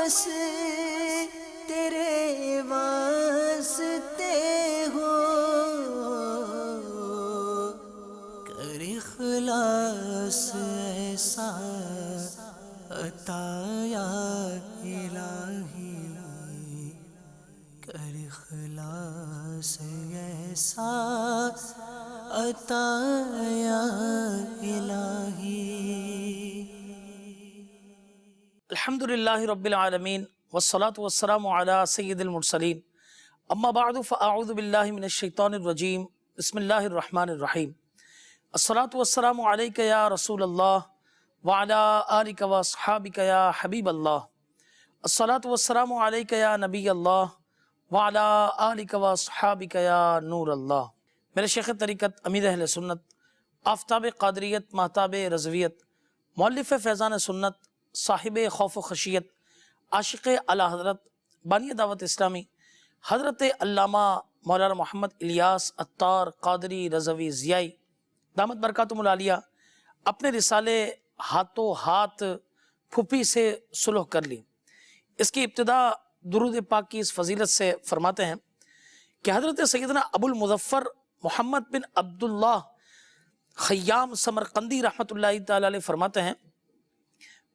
بس تیرے واسطے ہو، کر اخلاص ایسا عطا یا الہی، کر اخلاص ایسا عطا یا الہی۔ الحمدللہ رب العالمین والصلاة والسلام علی سید المرسلین، اما بعد فاعوذ باللہ من الشیطان الرجیم، بسم اللہ الرحمن الرحیم۔ الصلاة والسلام علیک یا رسول اللہ وعلی آلک واصحابک یا حبیب اللہ، الصلاة والسلام علیک یا نبی اللہ وعلی آلک واصحابک یا نور اللہ۔ میرے شیخ طریقت، امیر اہل سنت، آفتاب قادریت، مہتاب رضویت، مؤلف فیضان سنت، صاحب خوف و خشیت، عاشق اعلی حضرت، بانی دعوت اسلامی حضرت علامہ مولانا محمد الیاس عطار قادری رضوی ضیائی دامت برکاتہم العالیہ اپنے رسالے ہاتھوں ہاتھ پھوپھی سے صلح کر لی۔ اس کی ابتدا درود پاک کی اس فضیلت سے فرماتے ہیں کہ حضرت سیدنا ابو المظفر محمد بن عبداللہ خیام سمرقندی رحمۃ اللہ تعالی علیہ فرماتے ہیں،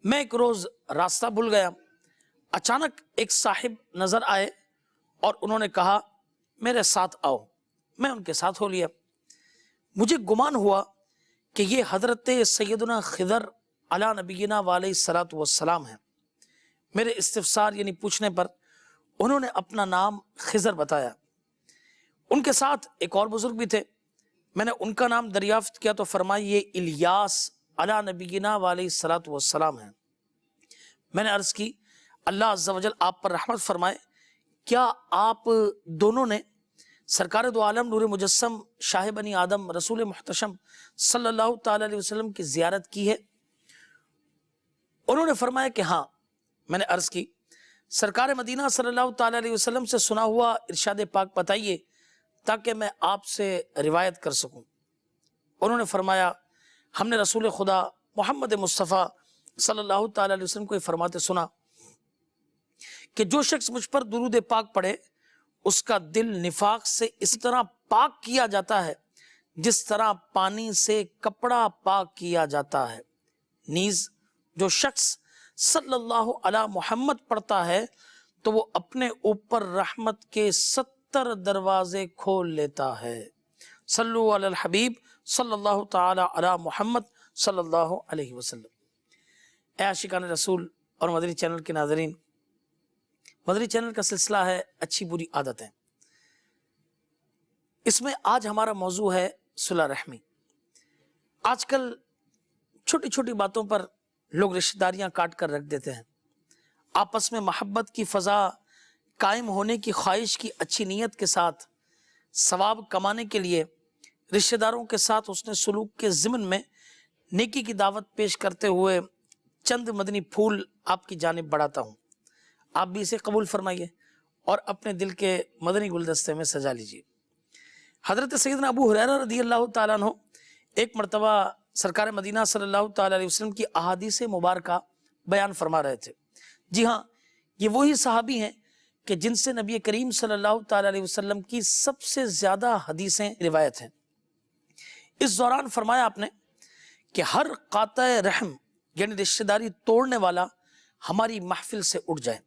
میں ایک روز راستہ بھول گیا، اچانک ایک صاحب نظر آئے اور انہوں نے کہا میرے ساتھ آؤ۔ میں ان کے ساتھ ہو لیا۔ مجھے گمان ہوا کہ یہ حضرت سیدنا خضر علی نبینا علیہ الصلوۃ والسلام ہیں۔ میرے استفسار یعنی پوچھنے پر انہوں نے اپنا نام خضر بتایا۔ ان کے ساتھ ایک اور بزرگ بھی تھے، میں نے ان کا نام دریافت کیا تو فرمایا یہ الیاس علی نبینا علیہ الصلوۃ والسلام ہیں۔ میں نے عرض کی اللہ عز و جل آپ پر رحمت فرمائے، کیا آپ دونوں نے سرکار دو عالم نور مجسم شاہ بنی آدم رسول محتشم صلی اللہ تعالی علیہ وسلم کی زیارت کی ہے؟ انہوں نے فرمایا کہ ہاں۔ میں نے عرض کی سرکار مدینہ صلی اللہ تعالی علیہ وسلم سے سنا ہوا ارشاد پاک بتائیے تاکہ میں آپ سے روایت کر سکوں۔ انہوں نے فرمایا ہم نے رسول خدا محمد مصطفیٰ صلی اللہ تعالی علیہ وسلم کو یہ فرماتے سنا کہ جو شخص مجھ پر درود پاک پڑھے اس کا دل نفاق سے اس طرح پاک کیا جاتا ہے جس طرح پانی سے کپڑا پاک کیا جاتا ہے، نیز جو شخص صلی اللہ علی محمد پڑھتا ہے تو وہ اپنے اوپر رحمت کے 70 دروازے کھول لیتا ہے۔ صلو علی الحبیب صلی اللہ تعالی علی محمد صلی اللہ علیہ وسلم۔ اے عاشقان رسول اور مدنی چینل کے ناظرین، مدنی چینل کا سلسلہ ہے اچھی بری عادتیں۔ اس میں آج ہمارا موضوع ہے صلہ رحمی۔ آج کل چھوٹی چھوٹی باتوں پر لوگ رشتہ داریاں کاٹ کر رکھ دیتے ہیں۔ آپس میں محبت کی فضا قائم ہونے کی خواہش کی اچھی نیت کے ساتھ ثواب کمانے کے لیے رشتہ داروں کے ساتھ حسن سلوک کے ضمن میں نیکی کی دعوت پیش کرتے ہوئے چند مدنی پھول آپ کی جانب بڑھاتا ہوں۔ آپ بھی اسے قبول فرمائیے اور اپنے دل کے مدنی گلدستے میں سجا لیجیے۔ حضرت سیدنا ابو ہریرہ رضی اللہ تعالیٰ عنہ ایک مرتبہ سرکار مدینہ صلی اللہ تعالیٰ علیہ وسلم کی احادیث مبارکہ بیان فرما رہے تھے۔ جی ہاں، یہ وہی صحابی ہیں کہ جن سے نبی کریم صلی اللہ تعالیٰ علیہ وسلم کی سب سے زیادہ حدیثیں روایت ہیں۔ اس دوران فرمایا آپ نے کہ ہر قاطع رحم یعنی رشتہ داری توڑنے والا ہماری محفل سے اٹھ جائے۔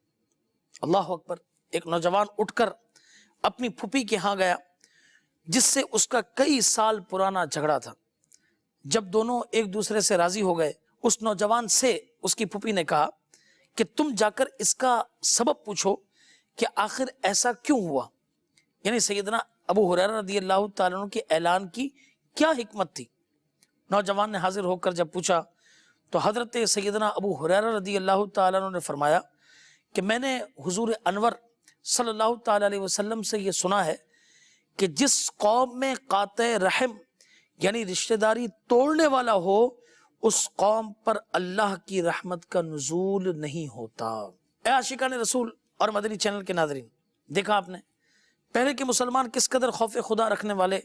اللہ اکبر۔ ایک نوجوان اٹھ کر اپنی پھوپھی کے ہاں گیا جس سے اس کا کئی سال پرانا جھگڑا تھا۔ جب دونوں ایک دوسرے سے راضی ہو گئے، اس نوجوان سے اس کی پھوپھی نے کہا کہ تم جا کر اس کا سبب پوچھو کہ آخر ایسا کیوں ہوا، یعنی سیدنا ابو ہریرہ رضی اللہ تعالیٰ عنہ کے اعلان کی کیا حکمت تھی۔ نوجوان نے حاضر ہو کر جب پوچھا تو حضرت سیدنا ابو ہریرہ رضی اللہ تعالیٰ عنہ نے فرمایا کہ میں نے حضور انور صلی اللہ تعالیٰ علیہ وسلم سے یہ سنا ہے کہ جس قوم میں قاطع رحم یعنی رشتہ داری توڑنے والا ہو اس قوم پر اللہ کی رحمت کا نزول نہیں ہوتا۔ اے عاشقان رسول اور مدنی چینل کے ناظرین، دیکھا آپ نے پہلے کے مسلمان کس قدر خوف خدا رکھنے والے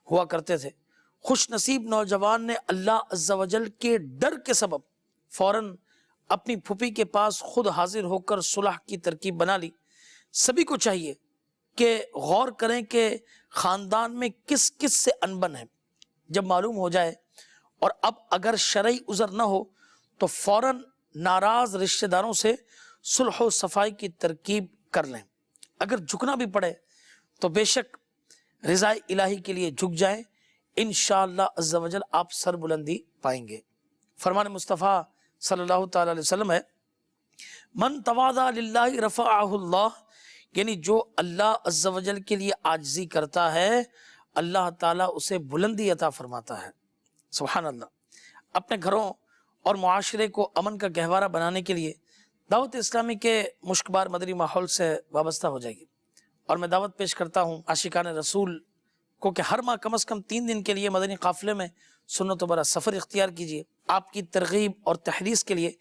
ہوا کرتے تھے۔ خوش نصیب نوجوان نے اللہ عز و جل کے ڈر کے سبب فوراً اپنی پھوپھی کے پاس خود حاضر ہو کر صلح کی ترکیب بنا لی۔ سبھی کو چاہیے کہ غور کریں کہ خاندان میں کس کس سے انبن ہے۔ جب معلوم ہو جائے اور اب اگر شرعی عذر نہ ہو تو فوراً ناراض رشتہ داروں سے صلح و صفائی کی ترکیب کر لیں۔ اگر جھکنا بھی پڑے تو بے شک رضا الہی کے لیے جھک جائیں، انشاءاللہ عز و جل آپ سر بلندی پائیں گے۔ فرمان مصطفیٰ صلی اللہ تعالی علیہ وسلم ہے، من تواضع للہ رفعہ اللہ، یعنی جو اللہ عز و جل کے لیے عاجزی کرتا ہے اللہ تعالیٰ اسے بلندی عطا فرماتا ہے۔ سبحان اللہ۔ اپنے گھروں اور معاشرے کو امن کا گہوارہ بنانے کے لیے دعوت اسلامی کے مشکبار مدنی ماحول سے وابستہ ہو جائے گی، اور میں دعوت پیش کرتا ہوں عاشقان رسول کو کہ ہر ماہ کم از کم 3 دن کے لیے مدنی قافلے میں سنت و برا سفر اختیار کیجیے۔ آپ کی ترغیب اور تحریض کے لیے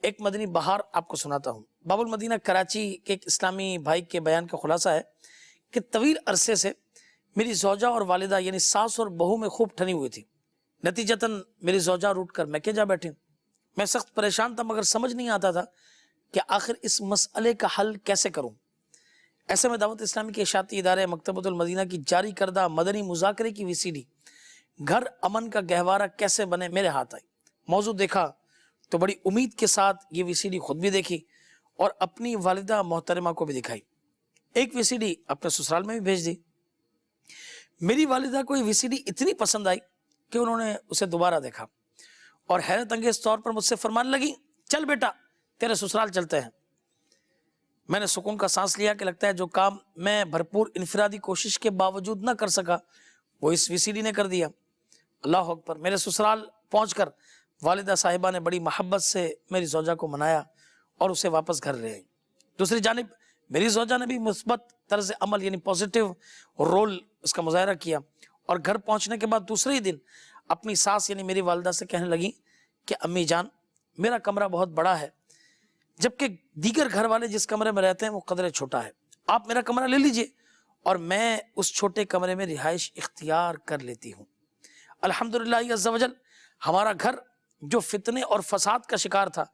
ایک مدنی بہار آپ کو سناتا ہوں۔ باب المدینہ کراچی کے ایک اسلامی بھائی کے بیان کا خلاصہ ہے کہ طویل عرصے سے میری زوجہ اور والدہ یعنی ساس اور بہو میں خوب ٹھنی ہوئی تھی۔ نتیجتاً میری زوجہ روٹ کر میکے جا بیٹھی۔ میں سخت پریشان تھا مگر سمجھ نہیں آتا تھا کہ آخر اس مسئلے کا حل کیسے کروں۔ ایسے میں دعوت اسلامی کے اشاعتی ادارے مکتبۃ المدینہ کی جاری کردہ مدنی مذاکرے کی ویسیڈی گھر امن کا گہوارہ کیسے بنے میرے ہاتھ آئی۔ موضوع دیکھا تو بڑی امید کے ساتھ یہ ویسیڈی خود بھی دیکھی اور اپنی والدہ محترمہ کو بھی دکھائی۔ ایک ویسیڈی اپنے سسرال میں بھی بھیج دی۔ میری والدہ کو یہ ویسیڈی اتنی پسند آئی کہ انہوں نے اسے دوبارہ دیکھا اور حیرت انگیز طور پر مجھ سے فرمانے لگی، چل بیٹا تیرے سسرال چلتے ہیں۔ میں نے سکون کا سانس لیا کہ لگتا ہے جو کام میں بھرپور انفرادی کوشش کے باوجود نہ کر سکا وہ اس وی سی ڈی نے کر دیا۔ اللہ اکبر۔ میرے سسرال پہنچ کر والدہ صاحبہ نے بڑی محبت سے میری زوجہ کو منایا اور اسے واپس گھر لے آئی۔ دوسری جانب میری زوجہ نے بھی مثبت طرز عمل یعنی پازیٹیو رول اس کا مظاہرہ کیا اور گھر پہنچنے کے بعد دوسرے ہی دن اپنی ساس یعنی میری والدہ سے کہنے لگی کہ امی جان میرا کمرہ بہت بڑا ہے جبکہ دیگر گھر والے جس کمرے میں رہتے ہیں وہ قدرے چھوٹا ہے، آپ میرا کمرہ لے لیجئے اور میں اس چھوٹے کمرے میں رہائش اختیار کر لیتی ہوں۔ الحمدللہ عز و جل ہمارا گھر جو فتنے اور فساد کا شکار تھا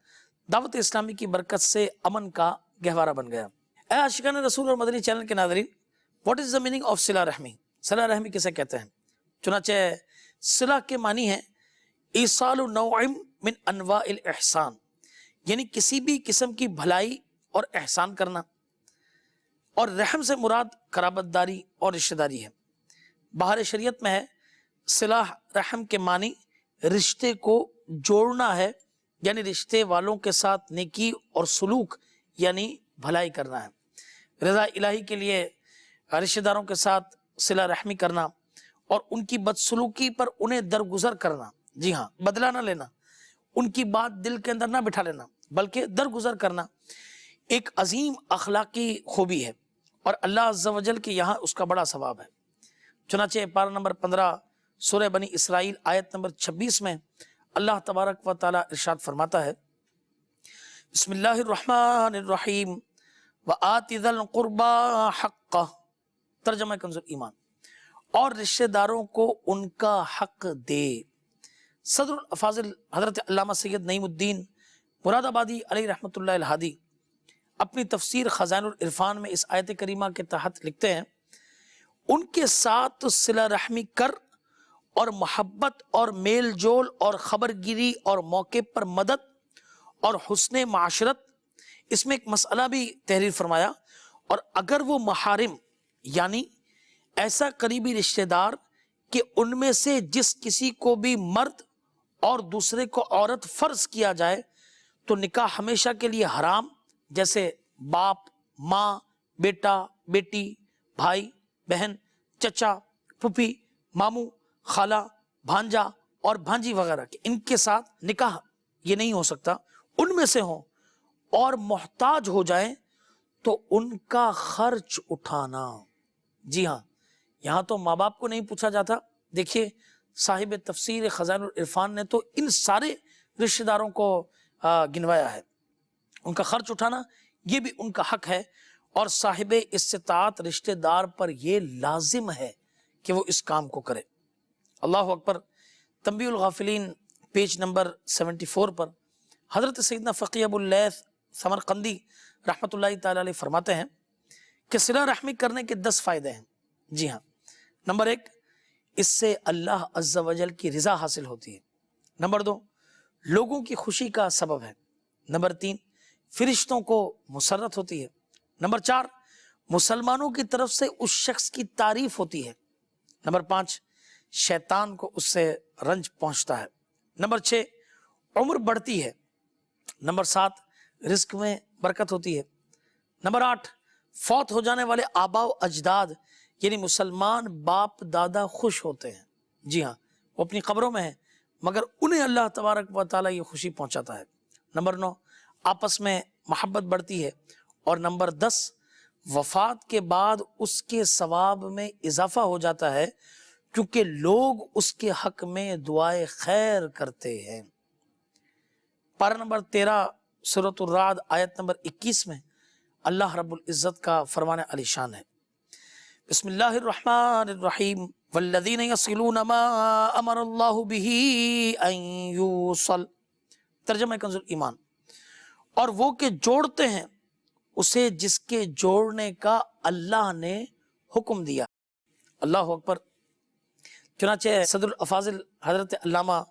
دعوت اسلامی کی برکت سے امن کا گہوارہ بن گیا۔ اے عاشقان رسول اور مدنی چینل کے ناظرین، what is the meaning of صلہ رحمی؟ صلہ رحمی کسے کہتے ہیں؟ چنانچہ صلہ کے معنی ہے ایصال نوع من انواع الاحسان، یعنی کسی بھی قسم کی بھلائی اور احسان کرنا، اور رحم سے مراد قرابت داری اور رشتہ داری ہے۔ بہار شریعت میں ہے صلہ رحم کے معنی رشتے کو جوڑنا ہے، یعنی رشتے والوں کے ساتھ نیکی اور سلوک یعنی بھلائی کرنا ہے۔ رضا الہی کے لیے رشتہ داروں کے ساتھ صلہ رحمی کرنا اور ان کی بدسلوکی پر انہیں درگزر کرنا، جی ہاں بدلہ نہ لینا، ان کی بات دل کے اندر نہ بٹھا لینا بلکہ درگزر کرنا ایک عظیم اخلاقی خوبی ہے اور اللہ عز و جل کے یہاں اس کا بڑا ثواب ہے۔ چنانچہ پارہ نمبر 15 سورہ بنی اسرائیل آیت نمبر 26 میں اللہ تبارک و تعالی ارشاد فرماتا ہے، بسم اللہ الرحمن الرحیم وآت ذی القربى حقہ، ترجمہ کنز ایمان، اور رشتہ داروں کو ان کا حق دے۔ صدر الافاضل حضرت علامہ سید نعیم الدین مراد آبادی علیہ رحمۃ اللہ الہادی اپنی تفسیر خزائن العرفان میں اس آیت کریمہ کے تحت لکھتے ہیں، ان کے ساتھ صلہ رحمی کر اور محبت اور میل جول اور خبر گیری اور موقع پر مدد اور حسن معاشرت، اس میں ایک مسئلہ بھی تحریر فرمایا، اور اگر وہ محارم یعنی ایسا قریبی رشتہ دار کہ ان میں سے جس کسی کو بھی مرد اور دوسرے کو عورت فرض کیا جائے تو نکاح ہمیشہ کے لیے حرام، جیسے باپ، ماں، بیٹا، بیٹی، بھائی، بہن، چچا، پھوپھی، ماموں، خالہ، بھانجا اور بھانجی وغیرہ، کہ ان کے ساتھ نکاح یہ نہیں ہو سکتا، ان میں سے ہوں اور محتاج ہو جائیں تو ان کا خرچ اٹھانا۔ جی ہاں، یہاں تو ماں باپ کو نہیں پوچھا جاتا، دیکھیے صاحب تفسیر خزائن العرفان نے تو ان سارے رشتہ داروں کو گنوایا ہے، ان کا خرچ اٹھانا یہ بھی ان کا حق ہے، اور صاحب استطاعت رشتہ دار پر یہ لازم ہے کہ وہ اس کام کو کرے۔ اللہ اکبر۔ تنبیہ الغافلین پیج نمبر 74 پر حضرت سیدنا فقی ابو اللیث سمرقندی رحمۃ اللہ تعالی علیہ فرماتے ہیں کہ صلہ رحمی کرنے کے 10 فائدے ہیں۔ جی ہاں، نمبر 1، اس سے اللہ عز و جل کی رضا حاصل ہوتی ہے۔ نمبر 2، لوگوں کی خوشی کا سبب ہے۔ نمبر 3، فرشتوں کو مسرت ہوتی ہے۔ نمبر 4، مسلمانوں کی طرف سے اس شخص کی تعریف ہوتی ہے۔ نمبر 5، شیطان کو اس سے رنج پہنچتا ہے۔ نمبر 6، عمر بڑھتی ہے۔ نمبر 7، رزق میں برکت ہوتی ہے۔ نمبر 8، فوت ہو جانے والے آبا و اجداد یعنی مسلمان باپ دادا خوش ہوتے ہیں۔ جی ہاں، وہ اپنی قبروں میں ہیں مگر انہیں اللہ تبارک و تعالیٰ یہ خوشی پہنچاتا ہے۔ نمبر 9، آپس میں محبت بڑھتی ہے۔ اور نمبر 10، وفات کے بعد اس کے ثواب میں اضافہ ہو جاتا ہے کیونکہ لوگ اس کے حق میں دعائے خیر کرتے ہیں۔ پارہ نمبر 13 سورۃ الرعد آیت نمبر 21 میں اللہ رب العزت کا فرمان علی شان ہے، بسم اللہ الرحمن الرحیم والذین یصلون ما امر اللہ بہ ان یوصل، ترجمہ کنز الایمان، اور وہ کہ جوڑتے ہیں اسے جس کے جوڑنے کا اللہ نے حکم دیا۔ اللہ اکبر۔ چنانچہ صدر الافاضل حضرت علامہ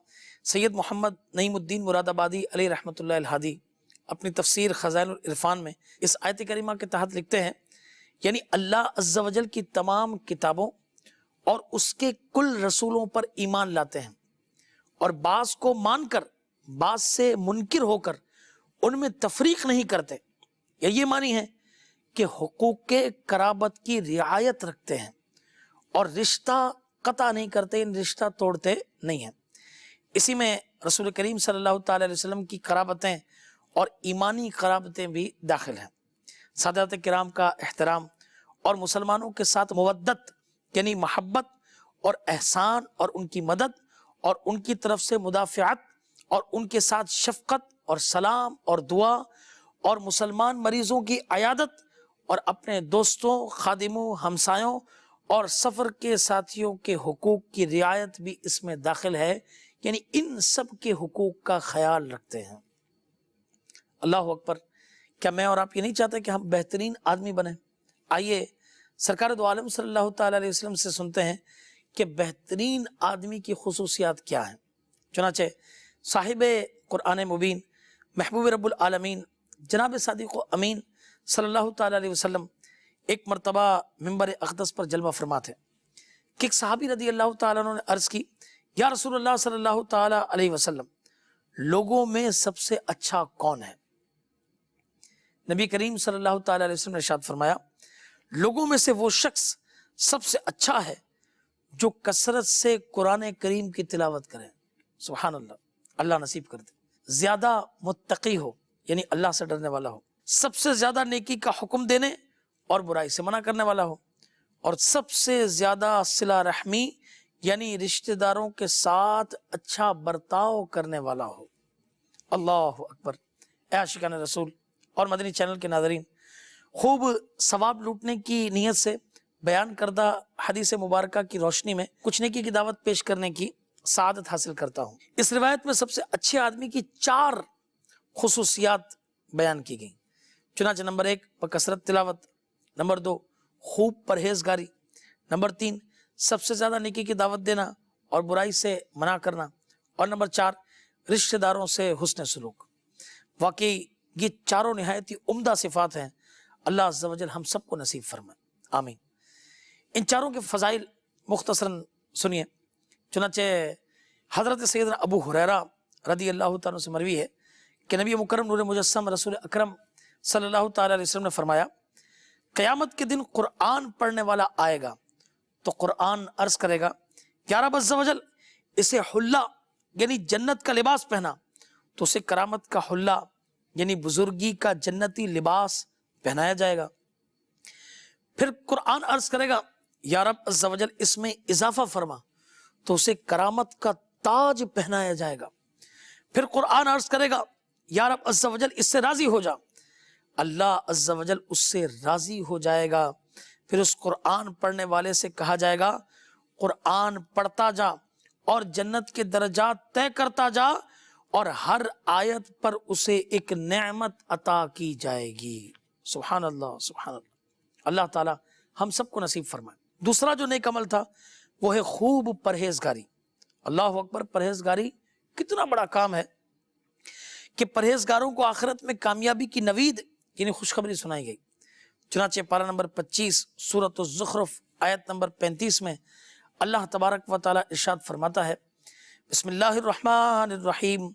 سید محمد نعیم الدین مراد آبادی علیہ رحمۃ اللہ الہادی اپنی تفسیر خزائن العرفان میں اس آیت کریمہ کے تحت لکھتے ہیں، یعنی اللہ عز و جل کی تمام کتابوں اور اس کے کل رسولوں پر ایمان لاتے ہیں اور بعض کو مان کر بعض سے منکر ہو کر ان میں تفریق نہیں کرتے، یا یہ معنی ہے کہ حقوق قرابت کی رعایت رکھتے ہیں اور رشتہ قطع نہیں کرتے، ان رشتہ توڑتے نہیں ہیں۔ اسی میں رسول کریم صلی اللہ تعالی علیہ وسلم کی قرابتیں اور ایمانی قرابتیں بھی داخل ہیں۔ سادات کرام کا احترام اور مسلمانوں کے ساتھ مودت یعنی محبت اور احسان اور ان کی مدد اور ان کی طرف سے مدافعت اور ان کے ساتھ شفقت اور سلام اور دعا اور مسلمان مریضوں کی عیادت اور اپنے دوستوں، خادموں، ہمسایوں اور سفر کے ساتھیوں کے حقوق کی رعایت بھی اس میں داخل ہے، یعنی ان سب کے حقوق کا خیال رکھتے ہیں۔ اللہ اکبر۔ کیا میں اور آپ یہ نہیں چاہتے کہ ہم بہترین آدمی بنیں؟ آئیے سرکار دو عالم صلی اللہ تعالی علیہ وسلم سے سنتے ہیں کہ بہترین آدمی کی خصوصیات کیا ہیں۔ چنانچہ صاحب قرآن مبین محبوب رب العالمین جناب صادق و امین صلی اللہ تعالی علیہ وسلم ایک مرتبہ منبر اقدس پر جلوہ فرما تھے کہ ایک صحابی رضی اللہ تعالیٰ عنہ نے عرض کی، یا رسول اللہ صلی اللہ تعالی علیہ وسلم، لوگوں میں سب سے اچھا کون ہے؟ نبی کریم صلی اللہ تعالی علیہ وسلم نے ارشاد فرمایا، لوگوں میں سے وہ شخص سب سے اچھا ہے جو کثرت سے قرآن کریم کی تلاوت کرے۔ سبحان اللہ، اللہ نصیب کر دے۔ زیادہ متقی ہو یعنی اللہ سے ڈرنے والا ہو، سب سے زیادہ نیکی کا حکم دینے اور برائی سے منع کرنے والا ہو، اور سب سے زیادہ صلہ رحمی یعنی رشتہ داروں کے ساتھ اچھا برتاؤ کرنے والا ہو۔ اللہ اکبر۔ اے عاشقان رسول اور مدنی چینل کے ناظرین، خوب ثواب لوٹنے کی نیت سے بیان کردہ حدیث مبارکہ کی روشنی میں کچھ نیکی کی دعوت پیش کرنے کی سعادت حاصل کرتا ہوں۔ اس روایت میں سب سے اچھے آدمی کی 4 خصوصیات بیان کی گئیں۔ چنانچہ نمبر 1 بکثرت تلاوت، نمبر 2 خوب پرہیزگاری، نمبر 3 سب سے زیادہ نیکی کی دعوت دینا اور برائی سے منع کرنا، اور نمبر 4 رشتہ داروں سے حسن سلوک۔ واقعی یہ چاروں نہایت ہی عمدہ صفات ہیں، اللہ عز و جل ہم سب کو نصیب فرمائے، آمین۔ ان چاروں کے فضائل مختصراً سنیے۔ چنانچہ حضرت سیدنا ابو ہریرہ رضی اللہ تعالیٰ سے مروی ہے کہ نبی مکرم نور مجسم رسول اکرم صلی اللہ تعالیٰ علیہ وسلم نے فرمایا، قیامت کے دن قرآن پڑھنے والا آئے گا تو قرآن عرض کرے گا، یا رب عز و جل اسے حلہ یعنی جنت کا لباس پہنا، تو اسے کرامت کا حلہ یعنی بزرگی کا جنتی لباس پہنایا جائے گا۔ پھر قرآن عرض کرے گا، یا رب عز و جل اس میں اضافہ فرما، تو اسے کرامت کا تاج پہنایا جائے گا۔ پھر قرآن عرض کرے گا، یا رب عز و جل اس سے راضی ہو جا، اللہ عز و جل اس سے راضی ہو جائے گا۔ پھر اس قرآن پڑھنے والے سے کہا جائے گا، قرآن پڑھتا جا اور جنت کے درجات طے کرتا جا، اور ہر آیت پر اسے ایک نعمت عطا کی جائے گی۔ سبحان اللہ سبحان اللہ، اللہ تعالی ہم سب کو نصیب فرمائے۔ دوسرا جو نیک عمل تھا وہ ہے خوب پرہیزگاری۔ اللہ اکبر، پرہیزگاری کتنا بڑا کام ہے کہ پرہیزگاروں کو آخرت میں کامیابی کی نوید یعنی خوشخبری سنائی گئی۔ چنانچہ پارہ نمبر 25 سورۃ الزخرف آیت نمبر 35 میں اللہ تبارک و تعالی ارشاد فرماتا ہے، بسم اللہ الرحمن الرحیم،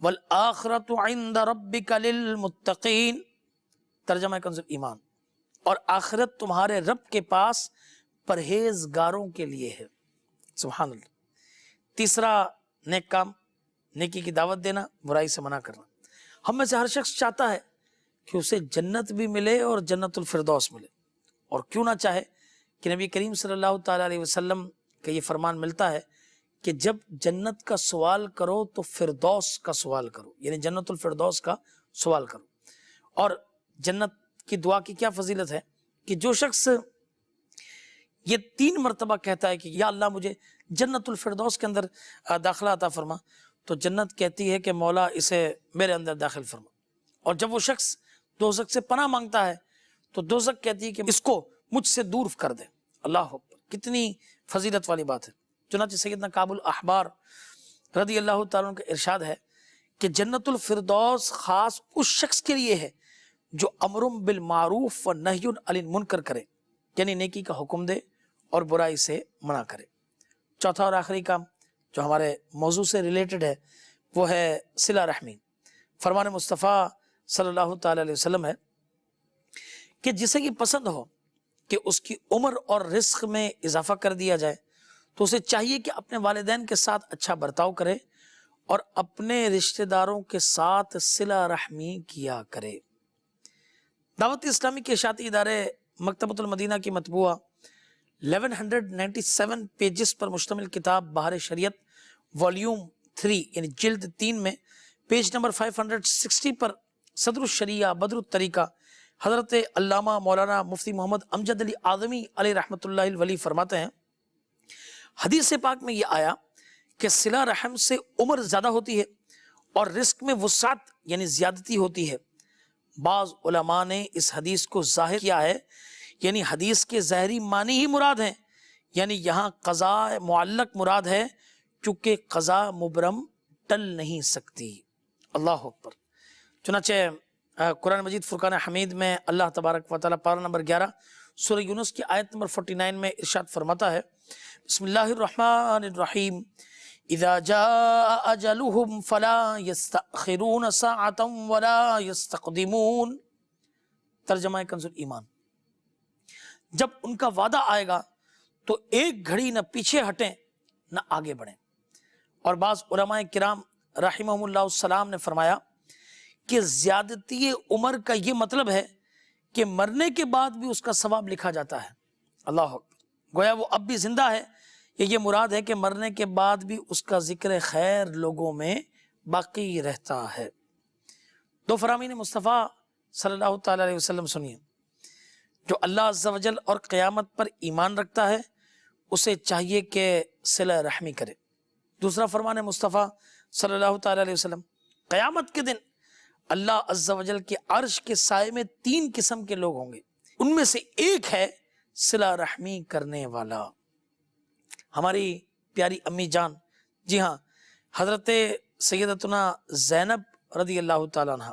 والآخرۃ عند ربک للمتقین، ترجمہ کنز ایمان، اور آخرت تمہارے رب کے پاس پرہیزگاروں کے لیے ہے۔ سبحان اللہ۔ تیسرا نیک کام، نیکی کی دعوت دینا، برائی سے منع کرنا۔ ہم میں سے ہر شخص چاہتا ہے کہ اسے جنت بھی ملے اور جنت الفردوس ملے، اور کیوں نہ چاہے کہ نبی کریم صلی اللہ تعالیٰ علیہ وسلم کا یہ فرمان ملتا ہے کہ جب جنت کا سوال کرو تو فردوس کا سوال کرو، یعنی جنت الفردوس کا سوال کرو۔ اور جنت کی دعا کی کیا فضیلت ہے کہ جو شخص یہ 3 مرتبہ کہتا ہے کہ یا اللہ مجھے جنت الفردوس کے اندر داخلہ عطا فرما، تو جنت کہتی ہے کہ مولا اسے میرے اندر داخل فرما۔ اور جب وہ شخص دوزخ سے پناہ مانگتا ہے تو دوزخ کہتی ہے کہ اس کو مجھ سے دور کر دے۔ اللہ اکبر، کتنی فضیلت والی بات ہے۔ چنانچہ سیدنا کعب الاحبار رضی اللہ تعالیٰ عنہ کا ارشاد ہے کہ جنت الفردوس خاص اس شخص کے لیے ہے جو امر بالمعروف و نہی عن المنکر کرے، یعنی نیکی کا حکم دے اور برائی سے منع کرے۔ چوتھا اور آخری کام جو ہمارے موضوع سے ریلیٹڈ ہے وہ ہے صلہ رحمی۔ فرمان مصطفیٰ صلی اللہ تعالیٰ علیہ وسلم ہے کہ جسے یہ پسند ہو کہ اس کی عمر اور رزق میں اضافہ کر دیا جائے تو اسے چاہیے کہ اپنے والدین کے ساتھ اچھا برتاؤ کرے اور اپنے رشتہ داروں کے ساتھ صلہ رحمی کیا کرے۔ دعوت اسلامی کے اشاعتی ادارے مکتبۃ المدینہ کی مطبوعہ 1197 پیجز پر مشتمل کتاب بہار شریعت والیوم 3 یعنی جلد 3 میں پیج نمبر 560 پر صدر الشریعہ بدر الطریقہ حضرت علامہ مولانا مفتی محمد امجد علی اعظمی علیہ رحمۃ اللہ الولی فرماتے ہیں، حدیث پاک میں یہ آیا کہ صلہ رحم سے عمر زیادہ ہوتی ہے اور رزق میں وسعت یعنی زیادتی ہوتی ہے۔ بعض علماء نے اس حدیث کو ظاہر کیا ہے، یعنی حدیث کے ظاہری معنی ہی مراد ہیں، یعنی یہاں قضا معلق مراد ہے چونکہ قضا مبرم ٹل نہیں سکتی۔ اللہ اکبر۔ چنانچہ قرآن مجید فرقان حمید میں اللہ تبارک و تعالیٰ پارہ نمبر 11 سورہ یونس کی آیت نمبر 49 میں ارشاد فرماتا ہے، بسم اللہ الرحمن الرحیم، اذا جاء اجلهم فلا يستأخرون ساعة ولا يستقدمون، ترجمہ کنز ایمان، جب ان کا وعدہ آئے گا تو ایک گھڑی نہ پیچھے ہٹیں نہ آگے بڑھیں۔ اور بعض علماء کرام رحمہم اللہ السلام نے فرمایا کہ زیادتی عمر کا یہ مطلب ہے کہ مرنے کے بعد بھی اس کا ثواب لکھا جاتا ہے۔ اللہ اکبر، گویا وہ اب بھی زندہ ہے، یہ مراد ہے کہ مرنے کے بعد بھی اس کا ذکر خیر لوگوں میں باقی رہتا ہے۔ دو فرامین مصطفیٰ صلی اللہ تعالیٰ علیہ وسلم سنیے، جو اللہ عز و جل اور قیامت پر ایمان رکھتا ہے اسے چاہیے کہ صلہ رحمی کرے۔ دوسرا فرمان مصطفیٰ صلی اللہ تعالیٰ علیہ وسلم، قیامت کے دن اللہ عز و جل کے عرش کے سائے میں 3 قسم کے لوگ ہوں گے، ان میں سے ایک ہے صلہ رحمی کرنے والا۔ ہماری پیاری امی جان، جی ہاں، حضرت سیدتنا زینب رضی اللہ تعالیٰ عنہ،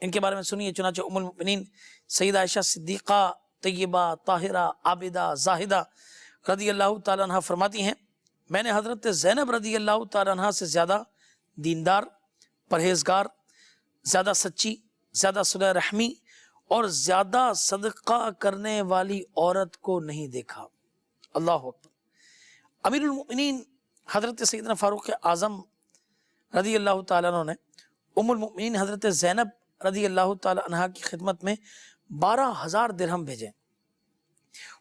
ان کے بارے میں سنیے۔ چنانچہ ام المؤمنین سیدہ عائشہ صدیقہ طیبہ طاہرہ عابدہ زاہدہ رضی اللہ تعالیٰ عنہ فرماتی ہیں، میں نے حضرت زینب رضی اللہ تعالیٰ عنہ سے زیادہ دیندار، پرہیزگار، زیادہ سچی، زیادہ صلہ رحمی اور زیادہ صدقہ کرنے والی عورت کو نہیں دیکھا۔ اللہ اکبر۔ امیر المؤمنین حضرت سیدنا فاروق اعظم رضی اللہ تعالیٰ عنہ نے ام المؤمنین حضرت زینب رضی اللہ تعالیٰ عنہ کی خدمت میں 12,000 درہم بھیجے،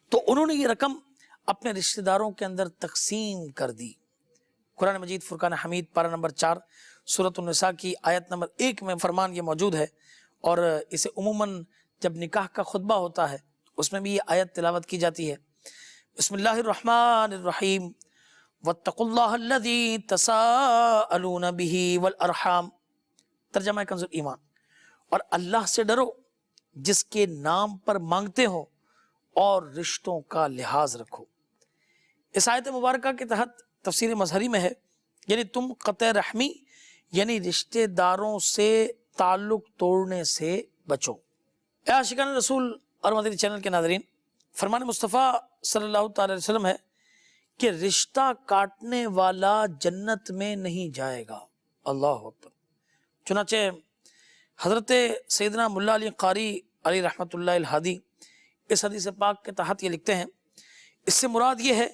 تو انہوں نے یہ رقم اپنے رشتہ داروں کے اندر تقسیم کر دی۔ قرآن مجید فرقان حمید پارہ نمبر 4 سورۃ النساء کی آیت نمبر 1 میں فرمان یہ موجود ہے، اور اسے عموماً جب نکاح کا خطبہ ہوتا ہے اس میں بھی یہ آیت تلاوت کی جاتی ہے۔ بسم اللہ الرحمن الرحیم، واتقوا اللہ الذی تساءلون بہ والارحام، ترجمہ کنز ایمان، اور اللہ سے ڈرو جس کے نام پر مانگتے ہو اور رشتوں کا لحاظ رکھو۔ اس آیت مبارکہ کے تحت تفسیر مظہری میں ہے یعنی تم قطع رحمی یعنی رشتہ داروں سے تعلق توڑنے سے بچو۔ اے عاشقان رسول اور مدنی چینل کے ناظرین، فرمان مصطفیٰ صلی اللہ تعالی علیہ وسلم ہے کہ رشتہ کاٹنے والا جنت میں نہیں جائے گا۔ اللہ اکبر۔ چنانچہ حضرت سیدنا ملا علی قاری علی رحمۃ اللہ الہادی اس حدیث پاک کے تحت یہ لکھتے ہیں، اس سے مراد یہ ہے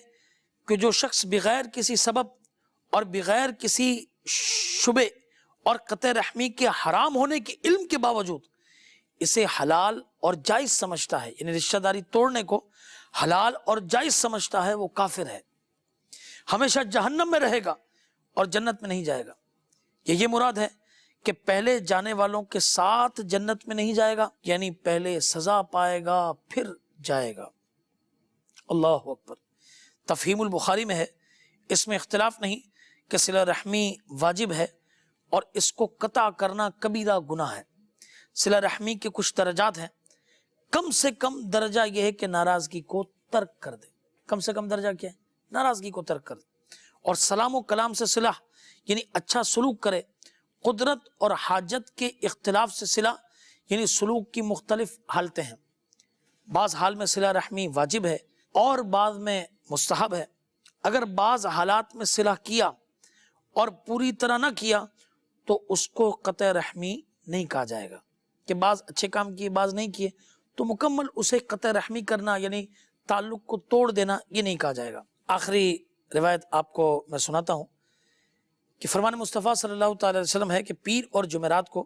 کہ جو شخص بغیر کسی سبب اور بغیر کسی شبے اور قطع رحمی کے حرام ہونے کے علم کے باوجود اسے حلال اور جائز سمجھتا ہے، یعنی رشتہ داری توڑنے کو حلال اور جائز سمجھتا ہے، وہ کافر ہے، ہمیشہ جہنم میں رہے گا اور جنت میں نہیں جائے گا۔ یہ مراد ہے کہ پہلے جانے والوں کے ساتھ جنت میں نہیں جائے گا، یعنی پہلے سزا پائے گا پھر جائے گا۔ اللہ اکبر۔ تفہیم البخاری میں ہے، اس میں اختلاف نہیں کہ صلہ رحمی واجب ہے اور اس کو قطع کرنا کبیرہ گناہ ہے۔ صلہ رحمی کے کچھ درجات ہیں، کم سے کم درجہ یہ ہے کہ ناراضگی کو ترک کر دے۔ کم سے کم درجہ کیا ہے؟ ناراضگی کو ترک کر دے، اور سلام و کلام سے صلح یعنی اچھا سلوک کرے۔ قدرت اور حاجت کے اختلاف سے صلح یعنی سلوک کی مختلف حالتیں ہیں، بعض حال میں صلہ رحمی واجب ہے اور بعض میں مستحب ہے۔ اگر بعض حالات میں صلح کیا اور پوری طرح نہ کیا تو اس کو قطع رحمی نہیں کہا جائے گا، کہ بعض اچھے کام کیے بعض نہیں کیے تو مکمل اسے قطع رحمی کرنا یعنی تعلق کو توڑ دینا یہ نہیں کہا جائے گا۔ آخری روایت آپ کو میں سناتا ہوں کہ فرمان مصطفیٰ صلی اللہ تعالی علیہ وسلم ہے کہ پیر اور جمعرات کو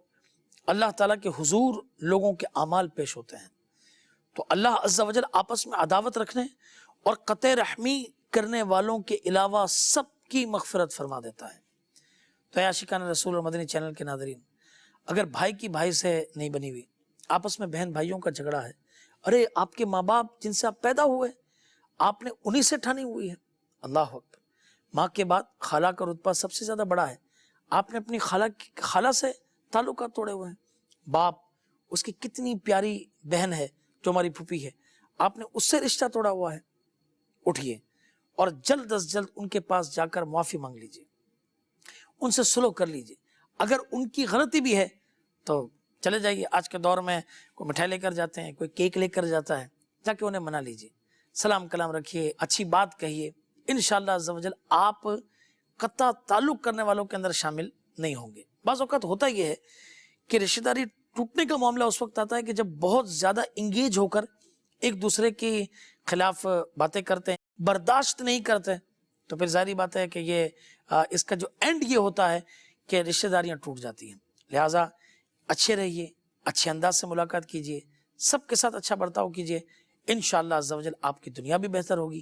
اللہ تعالیٰ کے حضور لوگوں کے اعمال پیش ہوتے ہیں، تو اللہ عز و جل آپس میں عداوت رکھنے اور قطع رحمی کرنے والوں کے علاوہ سب کی مغفرت فرما دیتا ہے۔ تو اے عاشقان رسول اور مدنی چینل کے ناظرین، اگر بھائی کی بھائی سے نہیں بنی ہوئی، آپس میں بہن بھائیوں کا جھگڑا ہے، ارے آپ کے ماں باپ جن سے آپ پیدا ہوئے آپ نے انہی سے ٹھانی ہوئی ہے، اللہ اکبر، ماں کے بعد خالہ کا رتبہ سب سے زیادہ بڑا ہے، آپ نے اپنی خالہ سے تعلقات توڑے ہوئے ہیں۔ باپ، اس کی کتنی پیاری بہن ہے جو ہماری پھوپھی ہے، آپ نے اس سے رشتہ توڑا ہوا ہے۔ اٹھیے اور جلد از جلد ان کے پاس جا کر معافی مانگ لیجیے، ان سے صلح کر لیجیے۔ اگر ان کی غلطی بھی ہے تو چلے جائیے، آج کے دور میں کوئی مٹھائی لے کر جاتے ہیں، کوئی کیک لے کر جاتا ہے، جا کے انہیں منا لیجیے، سلام کلام رکھیے، اچھی بات کہیے، انشاءاللہ عز و جل آپ قطع تعلق کرنے والوں کے اندر شامل نہیں ہوں گے۔ بعض اوقات ہوتا یہ ہے کہ رشتہ داری ٹوٹنے کا معاملہ اس وقت آتا ہے کہ جب بہت زیادہ انگیج ہو کر ایک دوسرے کے خلاف باتیں کرتے ہیں، برداشت نہیں کرتے، تو پھر ظاہری بات ہے کہ یہ اس کا جو اینڈ یہ ہوتا ہے کہ رشتہ داریاں ٹوٹ جاتی ہیں۔ لہٰذا اچھے رہیے، اچھے انداز سے ملاقات کیجیے، سب کے ساتھ اچھا برتاؤ کیجیے، انشاءاللہ عز و جل آپ کی دنیا بھی بہتر ہوگی،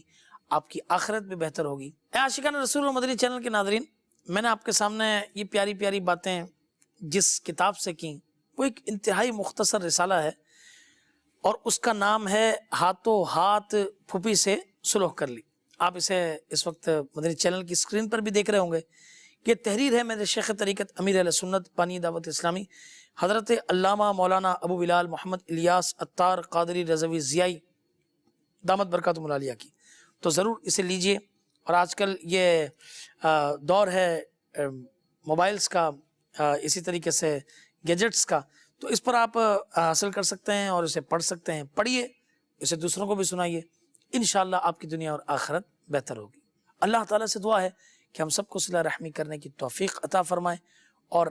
آپ کی آخرت بھی بہتر ہوگی۔ اے عاشقان رسول اور مدنی چینل کے ناظرین، میں نے آپ کے سامنے یہ پیاری پیاری باتیں جس کتاب سے کی، وہ ایک انتہائی مختصر رسالہ ہے اور اس کا نام ہے ہاتھوں ہاتھ پھوپھی سے صلح کر لی۔ آپ اسے اس وقت مدنی چینل کی اسکرین پر بھی دیکھ رہے ہوں گے۔ یہ تحریر ہے میرے شیخ طریقت امیر اہل سنت بانی دعوت اسلامی حضرت علامہ مولانا ابو بلال محمد الیاس عطار قادری رضوی ضیائی دامت برکاتہم العالیہ کی، تو ضرور اسے لیجئے۔ اور آج کل یہ دور ہے موبائلز کا، اسی طریقے سے گیجٹس کا، تو اس پر آپ حاصل کر سکتے ہیں اور اسے پڑھ سکتے ہیں۔ پڑھیے، اسے دوسروں کو بھی سنائیے، انشاءاللہ آپ کی دنیا اور آخرت بہتر ہوگی۔ اللہ تعالیٰ سے دعا ہے کہ ہم سب کو صلہ رحمی کرنے کی توفیق عطا فرمائے اور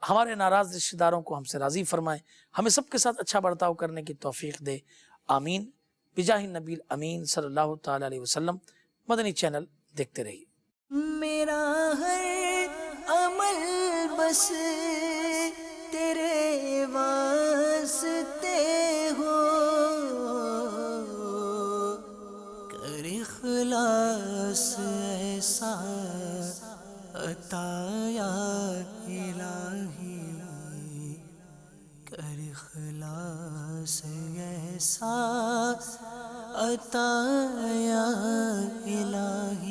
ہمارے ناراض رشتہ داروں کو ہم سے راضی فرمائے، ہمیں سب کے ساتھ اچھا برتاؤ کرنے کی توفیق دے، آمین، بجاہ نبی امین صلی اللہ تعالی علیہ وسلم۔ مدنی چینل دیکھتے رہیے۔ میرا ہر عمل بس تیرے واسطے ہو، کر اخلاص ایسا عطا یا الہی، کر اخلاص ایسا عطا یا الہی۔